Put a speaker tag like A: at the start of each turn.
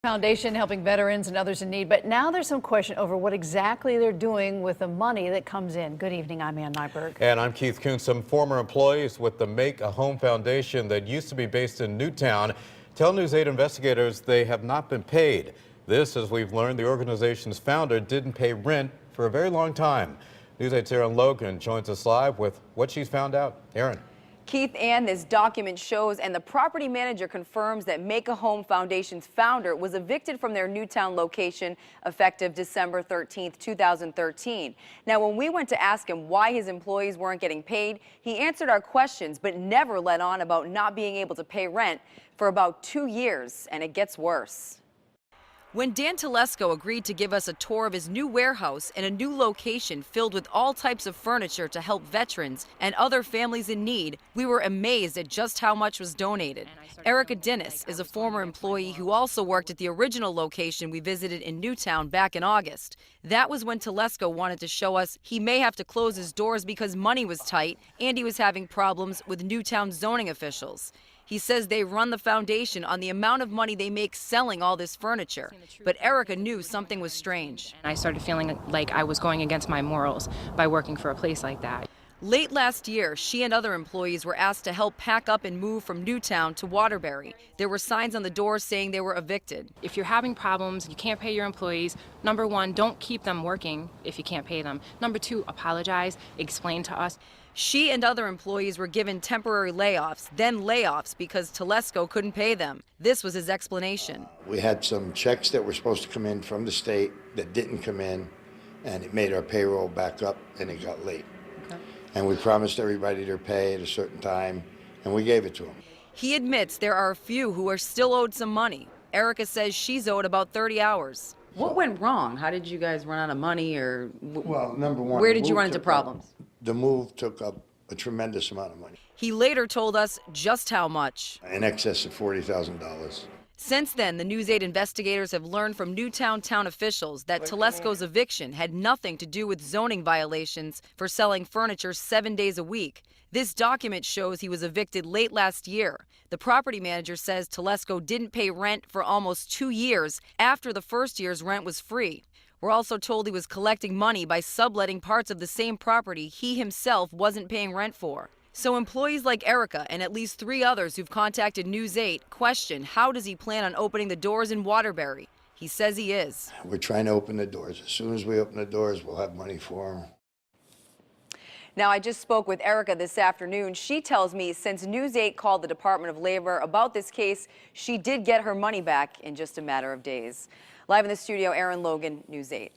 A: Foundation helping veterans and others in need, but now there's some question over what exactly they're doing with the money that comes in. Good evening, I'm Ann Nyberg.
B: And I'm Keith Kuhn. Some former employees with the Make a Home Foundation that used to be based in Newtown tell News 8 investigators they have not been paid. This, as we've learned, the organization's founder didn't pay rent for a very long time. News 8's Erin Logan joins us live with what she's found out. Erin.
C: Keith, and this document shows, and the property manager confirms that Make a Home Foundation's founder was evicted from their Newtown location effective December 13th, 2013. Now, when we went to ask him why his employees weren't getting paid, he answered our questions, but never let on about not being able to pay rent for about 2 years, and it gets worse. When Dan Telesco agreed to give us a tour of his new warehouse and a new location filled with all types of furniture to help veterans and other families in need, we were amazed at just how much was donated. Erica Dennis is a former employee who also worked at the original location we visited in Newtown back in August. That was when Telesco wanted to show us he may have to close his doors because money was tight and he was having problems with Newtown zoning officials. He says they run the foundation on the amount of money they make selling all this furniture. But Erica knew something was strange.
D: I started feeling like I was going against my morals by working for a place like that.
C: Late last year, she and other employees were asked to help pack up and move from Newtown to Waterbury. There were signs on the doors saying they were evicted.
D: If you're having problems, you can't pay your employees, number one, don't keep them working if you can't pay them. Number two, apologize, explain to us.
C: She and other employees were given temporary layoffs, then layoffs because Telesco couldn't pay them. This was his explanation.
E: We had some checks that were supposed to come in from the state that didn't come in, and it made our payroll back up and it got late. Okay. And we promised everybody their pay at a certain time, and we gave it to them.
C: He admits there are a few who are still owed some money. Erica says she's owed about 30 hours.
F: What went wrong? How did you guys run out of money, or
E: well, number one,
F: where did you run into problems?
E: The move took up a tremendous amount of money.
C: He later told us just how much.
E: In excess of $40,000.
C: Since then, the News 8 investigators have learned from Newtown town officials that Telesco's eviction had nothing to do with zoning violations for selling furniture 7 days a week. This document shows he was evicted late last year. The property manager says Telesco didn't pay rent for almost 2 years after the first year's rent was free. We're also told he was collecting money by subletting parts of the same property he himself wasn't paying rent for. So employees like Erica and at least 3 others who've contacted News 8 question how does he plan on opening the doors in Waterbury. He says he is.
E: We're trying to open the doors. As soon as we open the doors, we'll have money for him.
C: Now, I just spoke with Erica this afternoon. She tells me since News 8 called the Department of Labor about this case, she did get her money back in just a matter of days. Live in the studio, Erin Logan, News 8.